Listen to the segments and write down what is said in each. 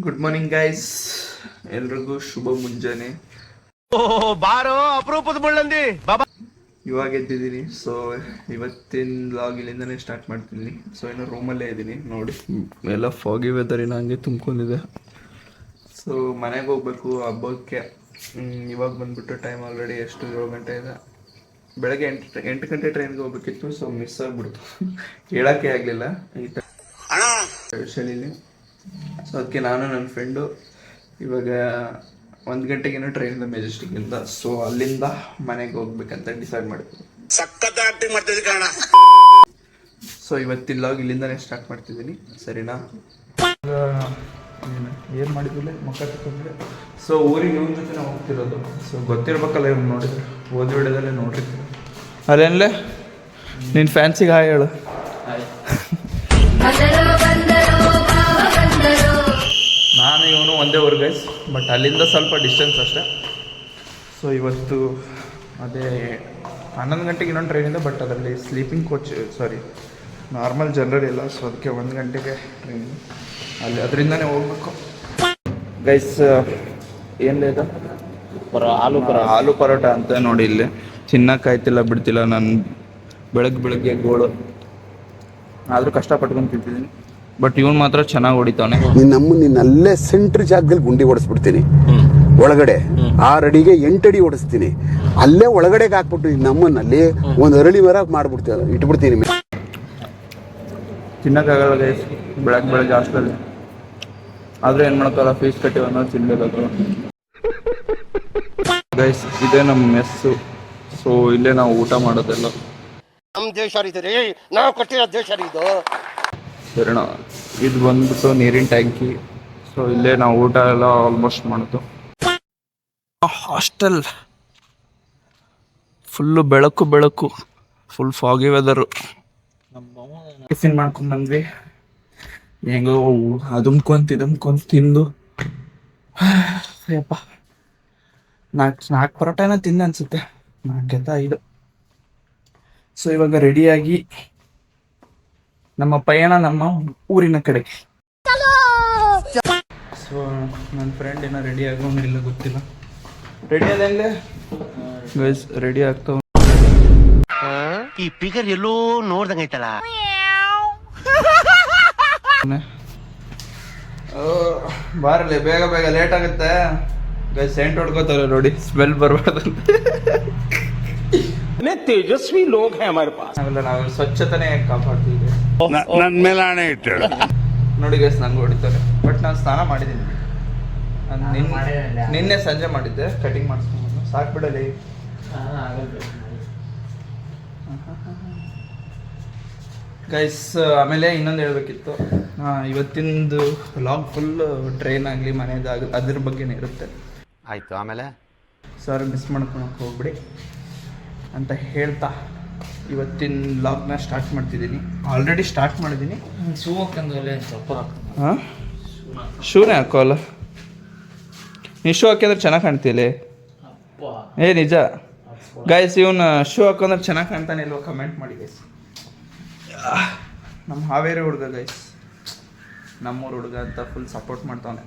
Good morning guys, ಎಲ್ರಿಗೂ ಶುಭ ಮುಂಜಾನೆ. ಬಾರೋ ಅಪರೂಪದ ಮುಳ್ಳಂದಿ ಬಾಬಾ. ಇವಾಗ ಎದ್ದಿದ್ದೀನಿ. ಸೊ ಇವತ್ತಿನ ವ್ಲಾಗ್ ಇಲ್ಲಿಂದನೇ ಸ್ಟಾರ್ಟ್ ಮಾಡ್ತೀನಿ. ಸೊ ಇನ್ನು ರೂಮಲ್ಲೇ ಇದ್ದೀನಿ ನೋಡಿ, ಎಲ್ಲ ಫಾಗಿ ವೆದರ್ ಇನ್ನು ಹಂಗೆ ತುಂಬ್ಕೊಂಡಿದೆ. ಸೊ ಮನೆಗೆ ಹೋಗ್ಬೇಕು ಹಬ್ಬಕ್ಕೆ. ಇವಾಗ ಬಂದ್ಬಿಟ್ಟು ಟೈಮ್ ಆಲ್ರೆಡಿ ಎಷ್ಟು 7 ಗಂಟೆ ಇದೆ. ಬೆಳಗ್ಗೆ 8 ಗಂಟೆ ಟ್ರೈನ್ಗೆ ಹೋಗ್ಬೇಕಿತ್ತು. ಸೊ ಮಿಸ್ ಆಗಿಬಿಡ್ತು, ಹೇಳೋಕ್ಕೆ ಆಗಲಿಲ್ಲ ಈ ಚಳಿಲಿ. ಸೊ ಅದಕ್ಕೆ ನಾನು ನನ್ನ ಫ್ರೆಂಡು ಇವಾಗ 1 ಗಂಟೆಗೇನೋ ಟ್ರೈನಿಂದ ಮೆಜೆಸ್ಟಿಕ್ಕಿಂದ. ಸೊ ಅಲ್ಲಿಂದ ಮನೆಗೆ ಹೋಗ್ಬೇಕಂತ ಡಿಸೈಡ್ ಮಾಡಿದ್ವಿ. ಸೊ ಇವತ್ತಿನ ಲಾಗ್ ಇಲ್ಲಿಂದನೇ ಸ್ಟಾರ್ಟ್ ಮಾಡ್ತಿದ್ದೀನಿ, ಸರಿನಾ? ಏನು ಮಾಡಿದ್ದಿಲ್ಲ ಮುಖ ತಗೊಂಡ್ರೆ. ಸೊ ಊರಿಗೆ ಇವನ ಜೊತೆ ನಾವು ಹೋಗ್ತಿರೋದು. ಸೊ ಗೊತ್ತಿರ್ಬೇಕಲ್ಲ, ಇವ್ನು ನೋಡಿದ್ರೆ ಓದಿ ಹಿಡಿದಲ್ಲೇ ನೋಡಿರ್ತೀವಿ. ಅದೇನಲೇ ನಿನ್ನ ಫ್ಯಾನ್ಸಿಗೆ ಹಾಯ್ ಹೇಳು. ನಾನು ಇವನು ಒಂದೇ ಊರು ಗೈಸ್, ಬಟ್ ಅಲ್ಲಿಂದ ಸ್ವಲ್ಪ ಡಿಸ್ಟೆನ್ಸ್ ಅಷ್ಟೇ. ಸೊ ಇವತ್ತು ಅದೇ 11 ಗಂಟೆಗೆ ಇನ್ನೊಂದು ಟ್ರೈನ್ ಇದೆ, ಬಟ್ ಅದರಲ್ಲಿ ಸ್ಲೀಪಿಂಗ್ ಕೋಚ್ ನಾರ್ಮಲ್ ಜನರಲ್ ಇಲ್ಲ. ಸೊ ಅದಕ್ಕೆ 1 ಗಂಟೆಗೆ ಟ್ರೈನ್ ಅಲ್ಲಿ, ಅದರಿಂದನೇ ಹೋಗ್ಬೇಕು ಗೈಸ್. ಏನಿದೆ ಆಲೂ ಪರೋಟ ಅಂತ ನೋಡಿ, ಇಲ್ಲಿ ತಿನ್ನಕ್ಕಾಯ್ತಿಲ್ಲ ಬಿಡ್ತಿಲ್ಲ ನಾನು. ಬೆಳಗ್ಗೆ ಗೋಳು ಆದರೂ ಕಷ್ಟಪಟ್ಕೊಂಡು ತಿಂತಿದ್ದೀನಿ. ಬಟ್ ಇವನು ಮಾತ್ರ ಚೆನ್ನಾಗಿ ಹೊಡಿತಾನೆ. ನಿನ್ನಲ್ಲೇ ಸೆಂಟ್ರ್ ಜಾಗದಲ್ಲಿ ಗುಂಡಿ ಹೊಡಿಸ್ಬಿಡ್ತೀನಿ, ಒಳಗಡೆ 6 ಅಡಿಗೆ 8 ಅಡಿ ಹೊಡಿಸ್ತೀನಿ. ಅಲ್ಲೇ ಒಳಗಡೆಗೆ ಹಾಕ್ಬಿಟ್ಟು ನಮ್ಮನ್ನಲ್ಲಿ ಒಂದು ಅರಳಿ ಮರ ಮಾಡ್ಬಿಡ್ತೀವಿ, ಇಟ್ಬಿಡ್ತೀನಿ. ತಿನ್ನಕ್ಕಾಗಲ್ಲ ಗೈಸ್ ಬೆಳಗ್ಗೆ ಹಾಸ್ಟೆಲಲ್ಲಿ. ಆದರೂ ಏನು ಮಾಡೋಕ್ಕಲ್ಲ, ಫೀಸ್ ಕಟ್ಟಿ ಅನ್ನೋದು ತಿನ್ಬೇಕು ಗೈಸ್. ಇದೇ ನಮ್ಮ ಮೆಸ್ಸು. ಸೊ ಇಲ್ಲೇ ನಾವು ಊಟ ಮಾಡೋದೆಲ್ಲ. ನಮ್ಮ ದೇಶ ರೀ, ನಾವು ಕೊಟ್ಟಿರೋ ದೇಶ ಇದು. ಸರಿನಾ? ಇದು ಬಂದ್ಬಿಟ್ಟು ನೀರಿನ ಟ್ಯಾಂಕಿ. ಸೊ ಇಲ್ಲೇ ನಾವು ಊಟ ಎಲ್ಲ ಆಲ್ಮೋಸ್ಟ್ ಮಾಡೋದು. ಹಾಸ್ಟೆಲ್ ಫುಲ್ಲು ಬೆಳಕು, ಫುಲ್ ಫಾಗಿ ವೆದರು. ಟಿಫಿನ್ ಮಾಡ್ಕೊಂಡು ಬಂದ್ವಿ. ಹೆಂಗೋ ಅದುಮ್ಕೊಂತ ತಿಂದು ಅಯ್ಯಪ್ಪ 4 ಪರೋಟನ ತಿಂದೆ ಅನ್ಸುತ್ತೆ, 4 5. ಸೊ ಇವಾಗ ರೆಡಿಯಾಗಿ ನಮ್ಮ ಪಯಣ ನಮ್ಮ ಊರಿನ ಕಡೆಗೆ. ಸೊ ನನ್ನ ಫ್ರೆಂಡ್ ಏನೋ ರೆಡಿ ಆಗೋಂಗಿಲ್ಲ, ಗೊತ್ತಿಲ್ಲ. ರೆಡಿ ಅದಂಗೆ ಗೈಸ್, ರೆಡಿ ಆಗ್ತಾವ. ಈ ಪಿಗರ್ ಎಲ್ಲೋ ನೋಡ್ದಂಗೈತಲ್ಲ. ಬಾರಲಿ ಬೇಗ ಲೇಟ್ ಆಗುತ್ತೆ ಗೈಸ್. ಸೆಂಟ್ ಹೊಡ್ಕೋತಾರೆ ನೋಡಿ, ಸ್ಮೆಲ್ ಬರಬಾರ್ದು. ತೇಜಸ್ವಿ ಲೋಕ ಹೈ ಹಮಾರೆ ಪಾಸ್. ನಾವು ಸ್ವಚ್ಛತೆನೇ ಕಾಪಾಡ್ತೀವಿ. ನನ್ನ ಮೇಲೆ ಆಣೆ ಇಟ್ಟು ನೋಡಿ ಗೈಸ್, ನಂಗೆ ಹೊಡಿತಾರೆ. ಬಟ್ ನಾನು ಸ್ನಾನ ಮಾಡಿದ್ದೀನಿ. ನಿನ್ನೆ ಸಂಜೆ ಮಾಡಿದ್ದೆ, ಕಟಿಂಗ್ ಮಾಡಿಸ್ಕೊಂಡು. ಸಾಕು ಬಿಡಲಿ ಗೈಸ್. ಆಮೇಲೆ ಇನ್ನೊಂದು ಹೇಳ್ಬೇಕಿತ್ತು, ಇವತ್ತಿಂದು ವ್ಲಾಗ್ ಫುಲ್ ಟ್ರೈನ್ ಆಗಲಿ ಮನೆಯದಾಗಲಿ ಅದ್ರ ಬಗ್ಗೆನೇ ಇರುತ್ತೆ. ಆಯ್ತು, ಆಮೇಲೆ ಸರ್ ಮಿಸ್ ಮಾಡ್ಕೊಳಕ್ಕೆ ಹೋಗ್ಬಿಡಿ ಅಂತ ಹೇಳ್ತಾ ಇವತ್ತಿನ ವ್ಲಾಗ್ನ ಸ್ಟಾರ್ಟ್ ಮಾಡ್ತಿದ್ದೀನಿ. ಆಲ್ರೆಡಿ ಸ್ಟಾರ್ಟ್ ಮಾಡಿದ್ದೀನಿ. ಶೂ ಹಾಕಂದ್ರೆ ಸ್ವಲ್ಪ ಹಾಂ, ಶೂನೇ ಹಾಕೋಲ್ಲ. ನೀ ಶೂ ಹಾಕಿದ್ರೆ ಚೆನ್ನಾಗಿ ಕಾಣ್ತೀಲಿ. ನಿಜ ಗೈಸ್, ಇವನು ಶೂ ಹಾಕೊಂಡ್ರೆ ಚೆನ್ನಾಗಿ ಕಾಣ್ತಾನೆ ಇಲ್ವ ಕಮೆಂಟ್ ಮಾಡಿ ಗೈಸ್. ನಮ್ಮ ಹಾವೇರಿ ಹುಡುಗ ಗೈಸ್, ನಮ್ಮೂರು ಹುಡುಗ ಅಂತ ಫುಲ್ ಸಪೋರ್ಟ್ ಮಾಡ್ತಾನೆ.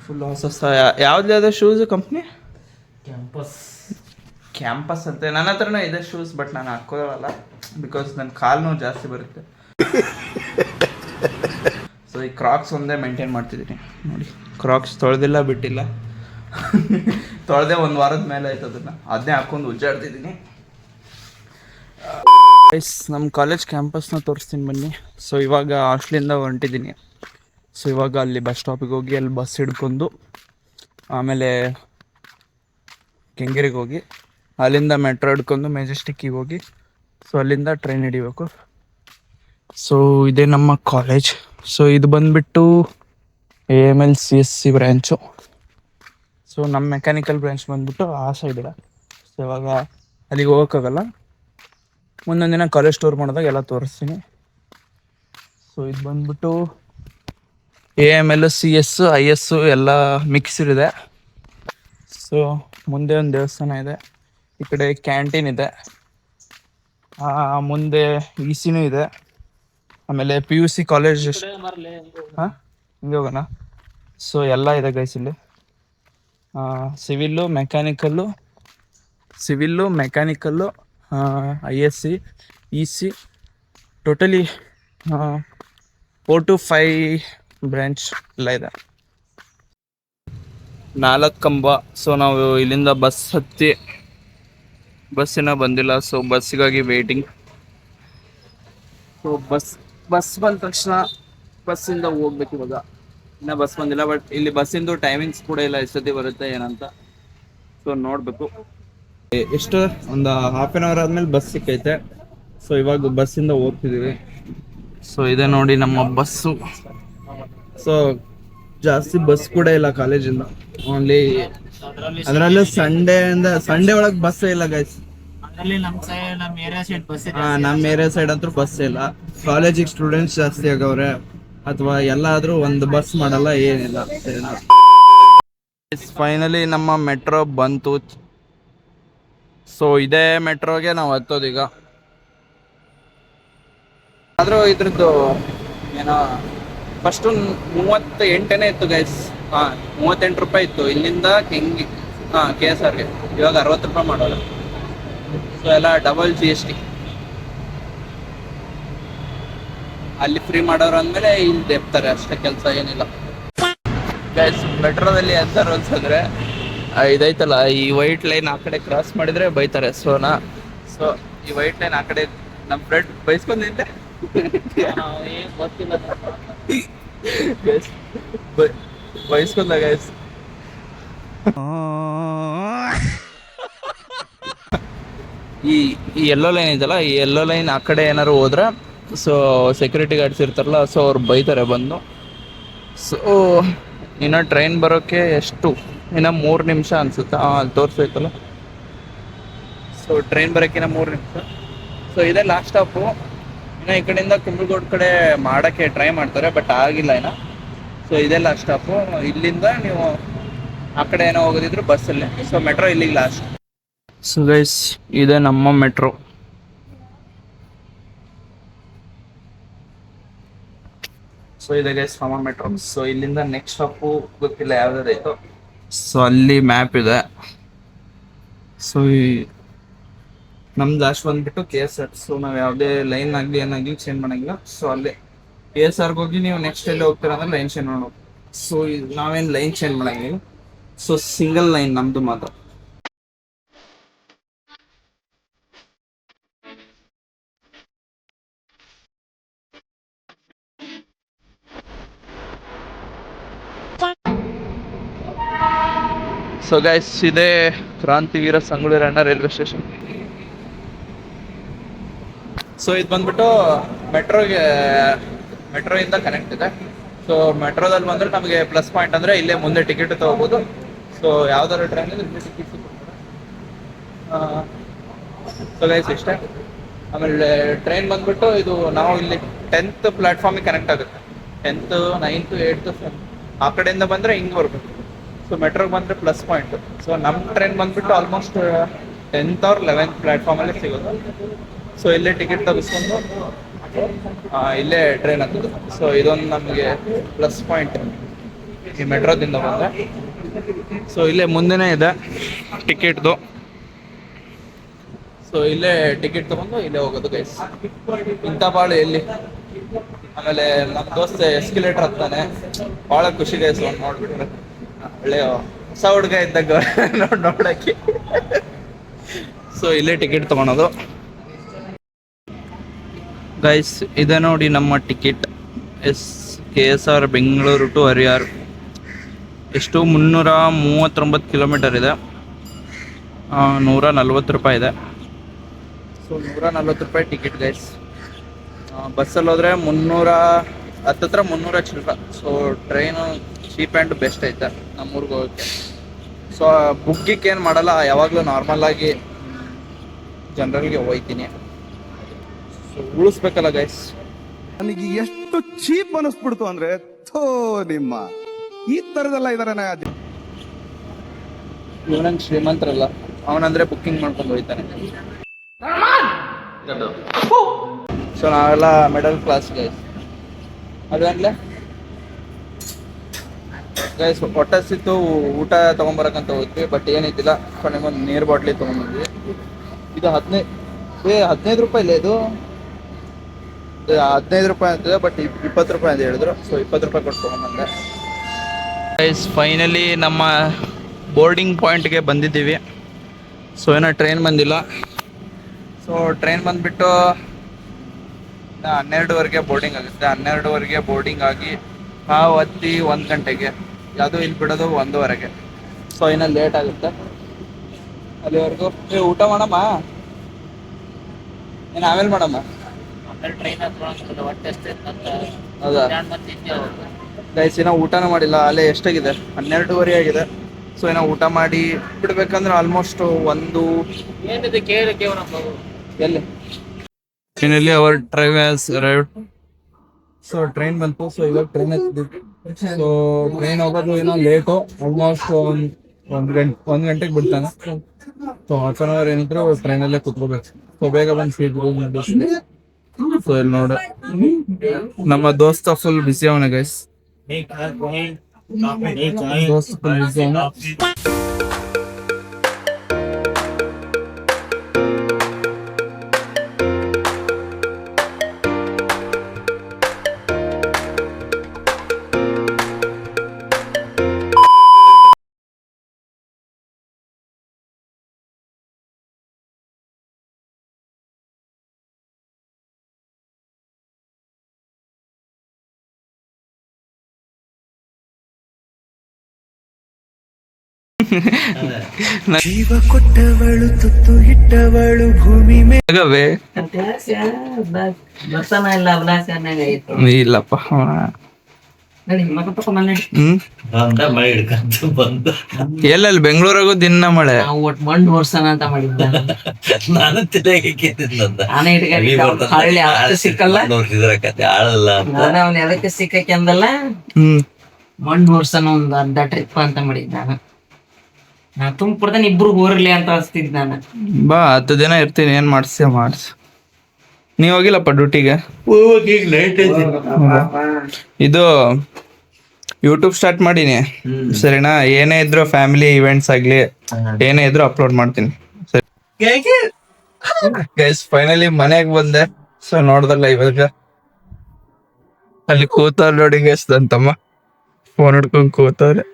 ಫುಲ್ ಹೊಸ ಯಾವ್ದು ಶೂಸ್ ಕಂಪ್ನಿ? ಕ್ಯಾಂಪಸ್ ಅಂತೆ. ನನ್ನ ಹತ್ರನೂ ಇದೆ ಶೂಸ್, ಬಟ್ ನಾನು ಹಾಕೋಲ್ಲ ಬಿಕಾಸ್ ನನ್ನ ಕಾಲು ನೋವು ಜಾಸ್ತಿ ಬರುತ್ತೆ. ಸೊ ಈ ಕ್ರಾಕ್ಸ್ ಒಂದೇ ಮೇಂಟೈನ್ ಮಾಡ್ತಿದ್ದೀನಿ ನೋಡಿ. ಕ್ರಾಕ್ಸ್ ತೊಳೆದಿಲ್ಲ ಬಿಟ್ಟಿಲ್ಲ, ತೊಳೆದೇ 1 ವಾರದ ಮೇಲೆ ಆಯ್ತು. ಅದನ್ನೇ ಹಾಕೊಂಡು ಉಜ್ಜಾಡ್ತಿದ್ದೀನಿ. ನಮ್ಮ ಕಾಲೇಜ್ ಕ್ಯಾಂಪಸ್ನ ತೋರಿಸ್ತೀನಿ ಬನ್ನಿ. ಸೊ ಇವಾಗ ಹಾಸ್ಟ್ಲಿಂದ ಹೊಂಟಿದ್ದೀನಿ. ಸೊ ಇವಾಗ ಅಲ್ಲಿ ಬಸ್ ಸ್ಟಾಪಿಗೆ ಹೋಗಿ ಅಲ್ಲಿ ಬಸ್ ಹಿಡ್ಕೊಂಡು ಆಮೇಲೆ ಕೆಂಗೇರಿಗೆ ಹೋಗಿ ಅಲ್ಲಿಂದ ಮೆಟ್ರೋ ಹಿಡ್ಕೊಂಡು ಮೆಜೆಸ್ಟಿಕ್ಕಿಗೆ ಹೋಗಿ ಸೊ ಅಲ್ಲಿಂದ ಟ್ರೈನ್ ಹಿಡಿಬೇಕು. ಸೊ ಇದೇ ನಮ್ಮ ಕಾಲೇಜ್. ಸೊ ಇದು ಬಂದುಬಿಟ್ಟು AML CSC ಬ್ರ್ಯಾಂಚು. ಸೊ ನಮ್ಮ ಮೆಕ್ಯಾನಿಕಲ್ ಬ್ರ್ಯಾಂಚ್ ಬಂದುಬಿಟ್ಟು ಆ ಸೈಡ್ ಇದೆ. ಸೊ ಇವಾಗ ಅಲ್ಲಿಗೆ ಹೋಗೋಕ್ಕಾಗಲ್ಲ, ಮುಂದೊಂದು ದಿನ ಕಾಲೇಜ್ ಟೂರ್ ಮಾಡಿದಾಗ ಎಲ್ಲ ತೋರಿಸ್ತೀನಿ. ಸೊ ಇದು ಬಂದ್ಬಿಟ್ಟು AML CS IS ಎಲ್ಲ ಮಿಕ್ಸ್ ಇದೆ. ಸೊ ಮುಂದೆ ಒಂದು ದೇವಸ್ಥಾನ ಇದೆ, ಈ ಕಡೆ ಕ್ಯಾಂಟೀನ್ ಇದೆ, ಮುಂದೆ ECನೂ ಇದೆ, ಆಮೇಲೆ PUC ಕಾಲೇಜ್. ಹಾಂ ಹಿಂಗೆ ಹೋಗೋಣ. ಸೊ ಎಲ್ಲ ಇದೆ ಗೈಸ್ ಇಲ್ಲಿ. Civil mechanical ISC EC totally 4 to 5 branch ಎಲ್ಲ ಇದೆ. 4 ಕಂಬ. ಸೊ ನಾವು ಇಲ್ಲಿಂದ ಬಸ್ ಹತ್ತಿ, ಬಸ್ಸಿನ ಬಂದಿಲ್ಲ, ಸೊ ಬಸ್ಸಿಗಾಗಿ ವೇಟಿಂಗ್. ಸೊ ಬಸ್ ಬಂದ ತಕ್ಷಣ ಬಸ್ಸಿಂದ ಹೋಗ್ಬೇಕು. ಇವಾಗ ಇನ್ನು ಬಸ್ ಬಂದಿಲ್ಲ, ಬಟ್ ಇಲ್ಲಿ ಬಸ್ಸಿಂದು ಟೈಮಿಂಗ್ಸ್ ಕೂಡ ಇಲ್ಲ, ಎಷ್ಟೊತ್ತಿ ಬರುತ್ತೆ ಏನಂತ. ಸೊ ನೋಡಬೇಕು. ಎಷ್ಟು ಒಂದು ಹಾಫ್ ಆನ್ ಅವರ್ ಆದ್ಮೇಲೆ ಬಸ್ ಸಿಕ್ಕೈತೆ. ಸೊ ಇವಾಗ ಬಸ್ಸಿಂದ ಹೋಗ್ತಿದ್ದೀವಿ. ಸೊ ಇದೆ ನೋಡಿ ನಮ್ಮ ಬಸ್ಸು. ಸೊ ಜಾಸ್ತಿ ಬಸ್ ಕೂಡ ಇಲ್ಲ ಕಾಲೇಜಿಂದ, ಓನ್ಲಿ ಅದರಲ್ಲೂ ಸಂಡೇ ಒಳಗೆ ಬಸ್ಸೇ ಇಲ್ಲ ಗೈಸ್. ನಮ್ಮ ಏರಿಯಾ ಸೈಡ್ ಬಸ್ ನಮ್ಮ ಏರಿಯಾ ಸೈಡ್ ಅಂತೂ ಬಸ್ ಇಲ್ಲ. ಕಾಲೇಜಿಗೆ ಸ್ಟೂಡೆಂಟ್ಸ್ ಜಾಸ್ತಿ ಆಗವ್ರೆ, ಅಥವಾ ಎಲ್ಲಾದ್ರೂ ಒಂದು ಬಸ್ ಮಾಡಲ್ಲ, ಏನಿಲ್ಲ. ಫೈನಲಿ ನಮ್ಮ ಮೆಟ್ರೋ ಬಂತು. ಸೊ ಇದೇ ಮೆಟ್ರೋಗೆ ನಾವು ಹತ್ತೋದೀಗ. ಆದ್ರೂ ಇದ್ರದ್ದು ಏನೋ ಫಸ್ಟು 38 ಇತ್ತು ಗೈಸ್. 38 ರೂಪಾಯಿ ಇತ್ತು ಇಲ್ಲಿಂದ KSRಗೆ. ಇವಾಗ 60 ರೂಪಾಯಿ ಮಾಡೋದು. ಸೊ ಎಲ್ಲ ಡಬಲ್ GST. ಅಲ್ಲಿ ಫ್ರೀ ಮಾಡೋರು ಅಂದಮೇಲೆ ಇಲ್ಲಿ ತೆಪ್ತಾರೆ ಅಷ್ಟೇ, ಕೆಲಸ ಏನಿಲ್ಲ ಗೈಸ್. ಮೆಟ್ರೋದಲ್ಲಿ ಎಂತ ರೂಲ್ಸ್ ಅಂದರೆ, ಇದೈತಲ್ಲ ಈ ವೈಟ್ ಲೈನ್ ಆ ಕಡೆ ಕ್ರಾಸ್ ಮಾಡಿದ್ರೆ ಬೈತಾರೆ. ಸೊ ಈ ವೈಟ್ ಲೈನ್ ಆ ಕಡೆ ನಮ್ಮ ಫ್ರೆಂಡ್ ಬೈಸ್ಕೊಂಡಿದ್ದೆ ಗೊತ್ತಿಲ್ಲ. ಬೈಸ್ಕೊಂಡ ಗೈಸ್. ಈ ಯೆಲ್ಲೋ ಲೈನ್ ಐತಲ್ಲ, ಈ ಯೆಲ್ಲೋ ಲೈನ್ ಆ ಕಡೆ ಏನಾರು ಹೋದ್ರೆ, ಸೊ ಸೆಕ್ಯೂರಿಟಿ ಗಾರ್ಡ್ಸ್ ಇರ್ತಾರಲ್ಲ, ಸೊ ಅವ್ರು ಬೈತಾರೆ ಬಂದು. ಸೊ ಇನ್ನು ಟ್ರೈನ್ ಬರೋಕ್ಕೆ ಇನ್ನು 3 ನಿಮಿಷ ಅನ್ಸುತ್ತೆ. ಅಲ್ಲಿ ತೋರಿಸೈತಲ್ಲ. ಸೊ ಟ್ರೈನ್ ಬರೋಕ್ಕೆ ಇನ್ನು 3 ನಿಮಿಷ. ಸೊ ಇದೇ ಲಾಸ್ಟ್ ಸ್ಟಾಪು. ಇನ್ನು ಈ ಕಡೆಯಿಂದ ಕುಂಬ್ಳಗೋಡ್ ಕಡೆ ಮಾಡೋಕ್ಕೆ ಟ್ರೈ ಮಾಡ್ತಾರೆ, ಬಟ್ ಆಗಿಲ್ಲ ಇನ್ನು. ಸೊ ಇದೇ ಲಾಸ್ಟ್ ಸ್ಟಾಪು. ಇಲ್ಲಿಂದ ನೀವು ಆ ಕಡೆ ಏನೋ ಹೋಗೋದಿದ್ರು ಬಸ್ಸಲ್ಲಿ. ಸೊ ಮೆಟ್ರೋ ಇಲ್ಲಿಗೆ ಲಾಸ್ಟ್. ಸೊ ಗೈಸ್ ಇದೆ ನಮ್ಮ ಮೆಟ್ರೋ. ಸೊ ಇದೆ ಗೈಸ್ ನಮ್ಮ ಮೆಟ್ರೋ. ಸೊ ಇಲ್ಲಿಂದ ನೆಕ್ಸ್ಟ್ ಸ್ಟಾಪು ಗೊತ್ತಿಲ್ಲ ಯಾವ್ದಾಯ್ತು. ಸೊ ಅಲ್ಲಿ ಮ್ಯಾಪ್ ಇದೆ. ಸೊ ನಮ್ದು ಲಾಸ್ಟ್ ಬಂದ್ಬಿಟ್ಟು KSR. ಸೊ ನಾವು ಯಾವುದೇ ಲೈನ್ ಆಗಲಿ ಏನಾಗಲಿ ಚೇಂಜ್ ಮಾಡೋಂಗಿಲ್ಲ. ಸೊ ಅಲ್ಲೇ KSRಗೆ ಹೋಗಿ ನೀವು ನೆಕ್ಸ್ಟ್ ಎಲ್ಲಿ ಹೋಗ್ತೀರ ಅಂದ್ರೆ ಲೈನ್ ಚೇಂಜ್ ಮಾಡೋದು. ಸೊ ನಾವೇನು ಲೈನ್ ಚೇಂಜ್ ಮಾಡೋಂಗಿಲ್ಲ. ಸೊ ಸಿಂಗಲ್ ಲೈನ್ ನಮ್ಮದು ಮಾತ್ರ. ಸೊ ಗೈಸ್ ಇದೇ Krantiveera Sangolli Rayanna railway station. So ಇದು ಬಂದ್ಬಿಟ್ಟು ಮೆಟ್ರೋಯಿಂದ ಕನೆಕ್ಟ್ ಇದೆ. ಸೊ ಮೆಟ್ರೋದಲ್ಲಿ ಬಂದರೆ ನಮಗೆ ಪ್ಲಸ್ ಪಾಯಿಂಟ್ ಅಂದರೆ ಇಲ್ಲೇ ಮುಂದೆ ಟಿಕೆಟ್ ತೊಗೋಬೋದು. ಸೊ ಯಾವ್ದಾದ್ರು ಟ್ರೈನ್ ಇದ್ರೆ ಇಲ್ಲೇ ಟಿಕೆಟ್ ಸಿಗ್ಬೋದು. ಸೊ ಗೈಸ್ ಇಷ್ಟೇ. ಆಮೇಲೆ ಟ್ರೈನ್ ಬಂದ್ಬಿಟ್ಟು ಇದು ನಾವು ಇಲ್ಲಿ 10th ಪ್ಲಾಟ್ಫಾರ್ಮಿಗೆ ಕನೆಕ್ಟ್ ಆಗುತ್ತೆ. 10th 9th 8th 7th ಆ ಕಡೆಯಿಂದ ಬಂದರೆ ಹಿಂಗೆ ಬರ್ಬೇಕು. ಸೊ ಮೆಟ್ರೋಗೆ ಬಂದರೆ ಪ್ಲಸ್ ಪಾಯಿಂಟು. ಸೊ ನಮ್ಮ ಟ್ರೈನ್ ಬಂದ್ಬಿಟ್ಟು ಆಲ್ಮೋಸ್ಟ್ 10th or 11th ಪ್ಲಾಟ್ಫಾರ್ಮಲ್ಲೇ ಸಿಗೋದು. ಸೊ ಇಲ್ಲೇ ಟಿಕೆಟ್ ತೆಗೆಸ್ಕೊಂಡು ಇಲ್ಲೇ ಟ್ರೈನ್ ಹತ್ತೋದು. ಸೊ ಇದೊಂದು ನಮಗೆ ಪ್ಲಸ್ ಪಾಯಿಂಟ್ ಈ ಮೆಟ್ರೋದಿಂದ ಬಂದರೆ. ಸೊ ಇಲ್ಲೇ ಮುಂದೆನೇ ಇದೆ ಟಿಕೆಟ್ದು. ಸೊ ಇಲ್ಲೇ ಟಿಕೆಟ್ ತೊಗೊಂಡು ಇಲ್ಲೇ ಹೋಗೋದು ಗೈಸ್. ಇಂಥ ಬಾಳು ಎಲ್ಲಿ. ಆಮೇಲೆ ನಮ್ಮ ದೋಸ್ತ ಎಸ್ಕಿಲೇಟರ್ ಹತ್ತಾನೆ, ಭಾಳ ಖುಷಿ ಗೈಸ್ ನೋಡ್ಬಿಟ್ರೆ. ಒಳ್ಳೆ ಹೊಸ ಹುಡುಗ ಇದ್ದಾಗ ನೋಡೋಕ್ಕೆ. ಸೊ ಇಲ್ಲೇ ಟಿಕೆಟ್ ತೊಗೊಳೋದು ಗೈಸ್. ಇದೆ ನೋಡಿ ನಮ್ಮ ticket. KSR Bengaluru to Harihar. ಎಷ್ಟು 339 ಕಿಲೋಮೀಟರ್ ಇದೆ. 140 ರೂಪಾಯಿ ಇದೆ. ಸೊ 140 ರೂಪಾಯಿ ಟಿಕೆಟ್ ಗೈಸ್. ಬಸ್ಸಲ್ಲಿ ಹೋದರೆ 300 ಚಿಲ್ಲರೆ. So train cheap and best ಐತೆ ನಮ್ಮೂರಿಗೆ ಹೋಗೋಕ್ಕೆ. ಸೊ ಬುಕ್ಕಿಗೆ ಏನು ಮಾಡಲ್ಲ, ಯಾವಾಗಲೂ ನಾರ್ಮಲಾಗಿ ಜನರಲ್ಗೆ ಹೋಗ್ತೀನಿ. ಸೊ ಉಳಿಸ್ಬೇಕಲ್ಲ ಗೈಸ್. ನನಗೆ ಎಷ್ಟು ಚೀಪ್ ಅನಿಸ್ಬಿಡ್ತು ಅಂದ್ರೆ, ಥೋ ನಿಮ್ಮ ಈ ತರದೆಲ್ಲ ಇದಾರೆ. ಇವನಂಗೆ ಶ್ರೀಮಂತರಲ್ಲ, ಅವನಂದ್ರೆ ಬುಕ್ಕಿಂಗ್ ಮಾಡ್ಕೊಂಡು ಹೋಗ್ತಾನೆ. ಸೊ ನಾವೆಲ್ಲ ಮಿಡಲ್ ಕ್ಲಾಸ್ ಗೈಸ್. ಅದಾಗಲೇ ಗೈಸ್ ಹೊಟ್ಟೆ ಸಿತ್ತು, ಊಟ ತೊಗೊಂಬರಕ್ಕಂತ ಹೋದ್ವಿ, ಬಟ್ ಏನಿದ್ದಿಲ್ಲ. ಕೊನೆಗೊಂದು ನೀರು ಬಾಟ್ಲಿ ತೊಗೊಂಬಂದ್ವಿ. ಇದು 15 ರೂಪಾಯಿ ಇಲ್ಲ, ಇದು 15 ರೂಪಾಯಿ ಅಂತದೆ, ಬಟ್ 20 ರೂಪಾಯಿ ಅಂತ ಹೇಳಿದ್ರು. ಸೊ 20 ರೂಪಾಯಿ ಕೊಟ್ಟು ತೊಗೊಂಬಂದೆ. ಗೈಸ್ ಫೈನಲಿ ನಮ್ಮ ಬೋರ್ಡಿಂಗ್ ಪಾಯಿಂಟ್ಗೆ ಬಂದಿದ್ದೀವಿ. ಸೊ ಏನೋ ಟ್ರೈನ್ ಬಂದಿಲ್ಲ. ಸೊ ಟ್ರೈನ್ ಬಂದುಬಿಟ್ಟು 12ವರೆಗೆ ಬೋರ್ಡಿಂಗ್ ಆಗುತ್ತೆ. 12ವರೆಗೆ ಬೋರ್ಡಿಂಗ್ ಆಗಿ ನಾವು ಹತ್ತಿ 1 ಗಂಟೆಗೆ, ಯಾವುದೂ ಇಲ್ಲಿ ಬಿಡೋದು 1:15. ಸೊ ಇನ್ನೂ ಲೇಟ್ ಆಗುತ್ತೆ. ಅಲ್ಲಿವರೆಗೂ ಊಟ ಮಾಡಮ್ಮ, ಏನು ಆಮೇಲೆ ಮಾಡಮ್ಮ. ಟ್ರೈನ್ ಹೊಟ್ಟೆ ಹೌದಾ ಗೈಸ್, ಇನ್ನೂ ಊಟನೂ ಮಾಡಿಲ್ಲ. ಅಲ್ಲೇ ಎಷ್ಟಾಗಿದೆ, 12:15 ಆಗಿದೆ. ಸೊ ಏನೋ ಊಟ ಮಾಡಿ ಬಿಡ್ಬೇಕಂದ್ರೆ ಆಲ್ಮೋಸ್ಟ್ 1 ಏನಿದೆ ಕೇಳಕ್ಕೆ ಎಲ್ಲಿ finally our train has arrived. So train ಬಂತು. ಸೊ ಇವಾಗ ಟ್ರೈನ್ ಹತ್ತಿದ್ವಿ. ಸೊ ಟ್ರೈನ್ ಹೋಗೋದು ಏನೋ ಲೇಟು, ಆಲ್ಮೋಸ್ಟ್ ಒಂದು ಗಂಟೆಗೆ ಬಿಡ್ತಾನೆ. ಸೊ ಹಾಫ್ ಆನ್ ಅವರ್ ಏನಿದ್ರು ಟ್ರೈನಲ್ಲೇ ಕುತ್ಕೋಬೇಕು. ಸೊ ಬೇಗ ಬಂದು ಸೀಟ್ ನಡೆಸ್ತೀನಿ. ಸೊ ಇಲ್ಲಿ ನೋಡ ನಮ್ಮ ದೋಸ್ತ ಫುಲ್ ಬಿಸಿ ಅವನ ಗೈಸ್. ದೋಸ್ತ ಫುಲ್ ಬಿಸಿ ಅವನ. ಜೀವ ಕೊಟ್ಟವಳು ತುತ್ತು ಇಟ್ಟವಳು ಭೂಮಿ ಆಗವೆ ಬರ್ತಾನ ಇಲ್ಲ ಅವಲಾಸನಾಗ ಐತು ಇಲ್ಲಪ್ಪ. ನಡಿ ಮಗ ತಕೊಂಬಂದ ಮಳೆ ಹಿಡ್ಕಂತ ಬಂದ. ಎಲ್ಲಲ್ಲಿ ಬೆಂಗಳೂರಾಗೂ ದಿನ ಮಳೆ. ನಾವು ಒಟ್ಟು ಮಣ್ಣು ಹೊರ್ಸನ ಅಂತ ಮಾಡಿದ್ದ ನಾನು ತಲೆಗೆ ನಾನೇ ಇಟ್ಕೊಂಡು ಹಳ್ಳಿ ಅಷ್ಟು ಸಿಕ್ಕಲ್ಲ ನೋಡ್ತಿದ್ರ ಕತೆ ಆಳಲ್ಲ ಅಂತ ನಾನು ಅವ್ನ ಎದಕ್ಕೆ ಸಿಕ್ಕಕ್ಕೆ ಅಂದಲ್ಲ ಮಣ್ಣು ಹೊರ್ಸನ ಒಂದು ಅರ್ಧ ಟ್ರಿಪ್ ಅಂತ ಮಾಡಿದ್ದ ನಾನು. ನಾ ತುಂಬಿಡ್ದಾನ ಇಬ್ರು ಹೋರ್ಲಿ ಅಂತ ಅನ್ಸ್ತಿದ್ ನಾನು. ಬಾ 10 ದಿನ ಇರ್ತೀನಿ, ಏನ್ ಮಾಡ್ಸಿ. ನೀವ್ ಹೋಗಿಲ್ಲಪ್ಪ ಡ್ಯೂಟಿಗೆ? ಈಗ ನೈಟ್ ಇದು ಯೂಟ್ಯೂಬ್ ಸ್ಟಾರ್ಟ್ ಮಾಡೀನಿ, ಸರಿನಾ? ಏನೇ ಇದ್ರು ಫ್ಯಾಮಿಲಿ ಇವೆಂಟ್ಸ್ ಆಗ್ಲಿ ಏನೇ ಇದ್ರು ಅಪ್ಲೋಡ್ ಮಾಡ್ತೀನಿ. ಸರಿ ಗೈಸ್ ಫೈನಲಿ ಮನೆಗೆ ಬಂದೆ. ಸೊ ನೋಡ್ದಲ್ಲ ಇವಾಗ ಅಲ್ಲಿ ಕೂತವ್ರು ನೋಡಿ ಗೈಸ್, ಅಂತಮ್ಮ ಫೋನ್ ಹಿಡ್ಕೊಂಡ್ ಕೂತವ್ರೆ.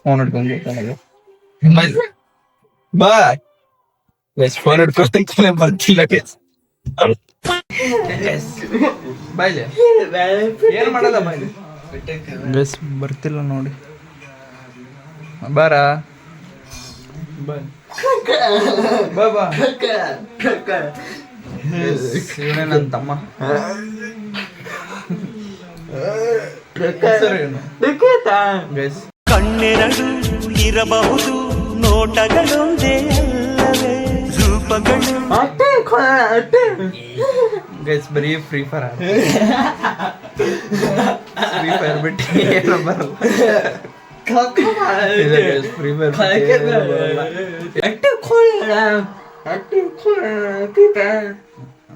ಫೋನ್ ಹಿಡ್ಕೊಂಡ್ ಬಾ ಗೈಸ್, ಫೋನ್ ಹಿಡ್ಕೊಳ್ತಾನೆ ಬರ್ತಿಲ್ಲ ಗೈಸ್. ಬಾಯ್ಲೆ ಏನ್ ಮಾಡಲ್ಲ ಬಾಯ್ಲೆ ಗೈಸ್, ಬರ್ತಿಲ್ಲ ನೋಡಿ. ಬಾರ ಬಾ ಬಾ. ಇವನೇ ನನ್ನ ತಮ್ಮ. ಗೈಸ್ ಕಣ್ಣೆರಡು ಇರಬಹುದು ನೋಟಗಳೊಂದೇ ಅಲ್ಲವೇ ರೂಪಗಳು. ಗೈಸ್ ಬರೀ ಫ್ರೀ ಫೈರ್ ಫ್ರೀ ಫೈರ್ ಬಿಟ್ಟು ಏನೋ ಬರಲ್ಲ. ಫ್ರೀ ಫೈರ್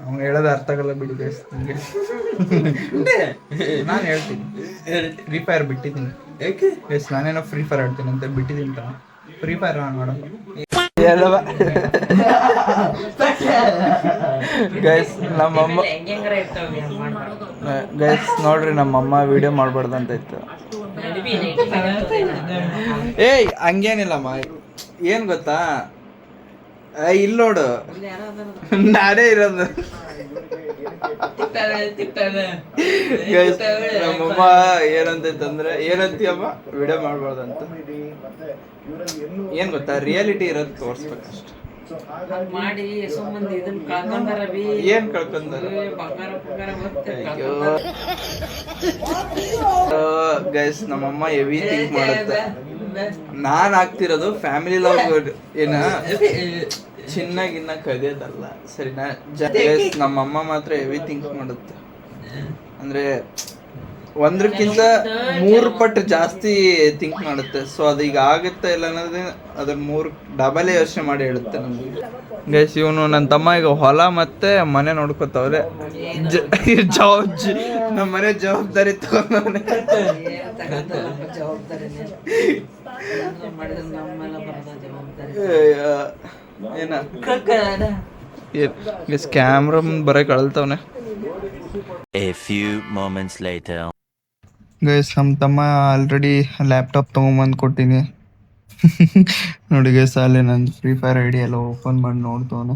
ಅವ್ನು ಹೇಳೋದು ಅರ್ಥ ಆಗಲ್ಲ ಬಿಡಿ ಗೈಸ್. ನಾನು ಹೇಳ್ತೀನಿ ಫ್ರೀ ಫೈರ್ ಬಿಟ್ಟಿದ್ದೀನಿ ಗೈಸ್. ನಾನೇನೋ ಫ್ರೀ ಫೈರ್ ಆಡ್ತೀನಿ ಅಂತ ಬಿಟ್ಟಿದ್ದೀನಿ. ಫ್ರೀ ಫೈರ್ ನಾನು ಮಾಡೋದು ಗೈಸ್. ನಮ್ಮಮ್ಮ ಗೈಸ್ ನೋಡ್ರಿ, ನಮ್ಮಮ್ಮ ವಿಡಿಯೋ ಮಾಡ್ಬಾರ್ದು ಅಂತ ಇತ್ತು. ಏಯ್ ಹಂಗೇನಿಲ್ಲಮ್ಮ, ಏನ್ ಗೊತ್ತಾ, ಇಲ್ಲಿ ನೋಡು ನಾನೇ ಇರೋದು. ಗೈಸ್ ನಮ್ಮಮ್ಮ ಏನಂತಂದ್ರೆ, ಏನಂತೀಯಮ್ಮ ವಿಡಿಯೋ ಮಾಡ್ಬಾರ್ದಂತ. ಏನ್ ಗೊತ್ತಾ, ರಿಯಾಲಿಟಿ ಇರೋದು ತೋರ್ಸ್ಬೇಕಷ್ಟ. ಮಾಡಿ ಸುಮ್ಮನೆ ಇದನ್ನ ಕಳ್ಕೊಂಡಾರ ಬಿ. ಏನ್ ಕಳ್ಕೊಂಡಾರ? ಗೈಸ್ ನಮ್ಮಮ್ಮ ಹೆವಿ ಥಿಂಕ್ ಮಾಡುತ್ತೆ. ನಾನ್ ಆಗ್ತಿರೋದು ಫ್ಯಾಮಿಲಿ ಲವ್ ಏನ ಚಿನ್ನಾಗಿನ್ನ ಕದಿಯೋದಲ್ಲ, ಸರಿನಾ? ಗೈಸ್ ನಮ್ಮಮ್ಮ ಮಾತ್ರ ಹೆವಿ ಥಿಂಕ್ ಮಾಡುತ್ತೆ. ಅಂದ್ರೆ ಒಂದ್ರಕ್ಕಿಂತ 3 ಪಟ್ಟು ಜಾಸ್ತಿ ಥಿಂಕ್ ಮಾಡುತ್ತೆ. ಸೊ ಅದು ಈಗ ಆಗುತ್ತೆ ಇಲ್ಲ ಅನ್ನೋದೇ ಅದ್ರ 3 ಡಬಲ್ ಯೋಚನೆ ಮಾಡಿ ಹೇಳುತ್ತೆ ನಮ್ಗೆ. ಗೈಸ್ ಇವನು ನನ್ನ ತಮ್ಮ ಈಗ ಹೊಲ ಮತ್ತೆ ಮನೆ ನೋಡ್ಕೊತಾವ್ರೆ. ನಮ್ಮ ಮನೆ ಜವಾಬ್ದಾರಿ ತಗೊಂಡವನೆ. ಏನ ಕ್ಯಾಮ್ರಾ ಬರೀ ಕಳಲ್ತವನೆ. A few moments later. Guys ನಮ್ಮ ತಮ್ಮ ಆಲ್ರೆಡಿ ಲ್ಯಾಪ್ಟಾಪ್ ತೊಗೊಂಬಂದು ಕೊಟ್ಟಿನಿ. ನೋಡಿ ಗೈಸ್ ಅಲ್ಲಿ ನನ್ನ ಫ್ರೀ ಫೈರ್ ಐಡಿ ಎಲ್ಲ ಓಪನ್ ಮಾಡಿ ನೋಡ್ತವನೆ.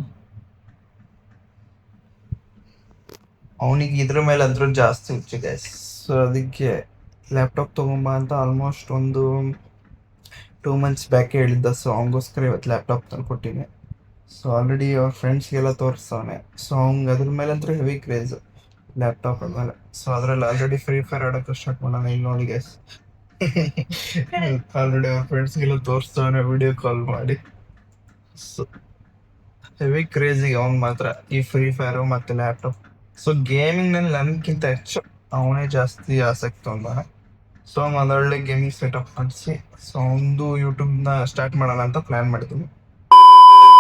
ಅವನಿಗೆ ಇದ್ರ ಮೇಲೆ ಅಂದ್ರೂ ಜಾಸ್ತಿ ಹುಚ್ಚು ಗೈಸ್. ಸೊ ಅದಕ್ಕೆ ಲ್ಯಾಪ್ಟಾಪ್ ತೊಗೊಂಬ ಅಂತ ಆಲ್ಮೋಸ್ಟ್ ಒಂದು 2 months ಬ್ಯಾಕ್ ಹೇಳಿದ್ದ. ಸೊ ಅವನಿಗೋಸ್ಕರ ಇವತ್ತು ಲ್ಯಾಪ್ಟಾಪ್ ತಂದು ಕೊಟ್ಟಿನಿ. ಸೊ ಆಲ್ರೆಡಿ ಅವ್ರ ಫ್ರೆಂಡ್ಸ್ಗೆಲ್ಲ ತೋರಿಸ್ತವನೆ. ಸೊ ಅವ್ನಿಗೆ ಅದ್ರ ಮೇಲೆ ಅಂತೂ ಹೆವಿ ಕ್ರೇಜ್ ಲ್ಯಾಪ್ಟಾಪ್ ಆದಮೇಲೆ. ಸೊ ಅದರಲ್ಲಿ ಆಲ್ರೆಡಿ ಫ್ರೀ ಫೈರ್ ಆಡೋಕ್ಕೆ ಸ್ಟಾರ್ಟ್ ಮಾಡೋಣ. ಇಲ್ಲಿ ನೋಡಿ ಗೈಸ್ ಆಲ್ರೆಡಿ ಅವ್ರ ಫ್ರೆಂಡ್ಸ್ಗೆಲ್ಲ ತೋರಿಸ್ತವನೆ ವಿಡಿಯೋ ಕಾಲ್ ಮಾಡಿ. ಸೊ ಹೆವಿ ಕ್ರೇಜಿಗೆ ಅವ್ನು ಮಾತ್ರ ಈ ಫ್ರೀ ಫೈರು ಮತ್ತು ಲ್ಯಾಪ್ಟಾಪ್. ಸೊ ಗೇಮಿಂಗ್ನಲ್ಲಿ ನನಗಿಂತ ಹೆಚ್ಚು ಅವನೇ ಜಾಸ್ತಿ ಆಸಕ್ತಿ ತೊಗೊಂಡಾನೆ. ಸೊ ಅದೊಳ್ಳೆ ಗೇಮಿಂಗ್ ಸೆಟಪ್ ಮಾಡಿಸಿ ಸೊ ಅವನದು ಯೂಟ್ಯೂಬ್ನ ಸ್ಟಾರ್ಟ್ ಮಾಡೋಣ ಅಂತ ಪ್ಲ್ಯಾನ್ ಮಾಡಿದ್ದೀನಿ.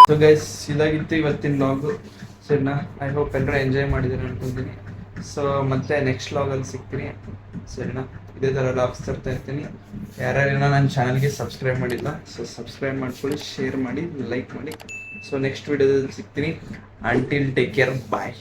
ಸೊ ಗೈಸ್ ಇದಾಗಿತ್ತು ಇವತ್ತಿನ ವ್ಲಾಗು. ಸರಿನಾ, ಐ ಹೋಪ್ ಎಲ್ಲರೂ ಎಂಜಾಯ್ ಮಾಡಿದ್ದೀನಿ ಅನ್ಕೊಂತೀನಿ. ಸೊ ಮತ್ತೆ ನೆಕ್ಸ್ಟ್ ವ್ಲಾಗಲ್ಲಿ ಸಿಗ್ತೀನಿ. ಸರಿನಾ, ಇದೇ ಥರ ವ್ಲಾಗ್ಸ್ ತರ್ತಾ ಇರ್ತೀನಿ. ಯಾರ್ಯಾರೇನೋ ನನ್ನ ಚಾನಲ್ಗೆ ಸಬ್ಸ್ಕ್ರೈಬ್ ಮಾಡಿಲ್ಲ, ಸೊ ಸಬ್ಸ್ಕ್ರೈಬ್ ಮಾಡ್ಕೊಳ್ಳಿ, ಶೇರ್ ಮಾಡಿ, ಲೈಕ್ ಮಾಡಿ. ಸೊ ನೆಕ್ಸ್ಟ್ ವಿಡಿಯೋದಲ್ಲಿ ಸಿಗ್ತೀನಿ. ಅಂಟಿಲ್ ಟೇಕ್ ಕೇರ್, ಬಾಯ್.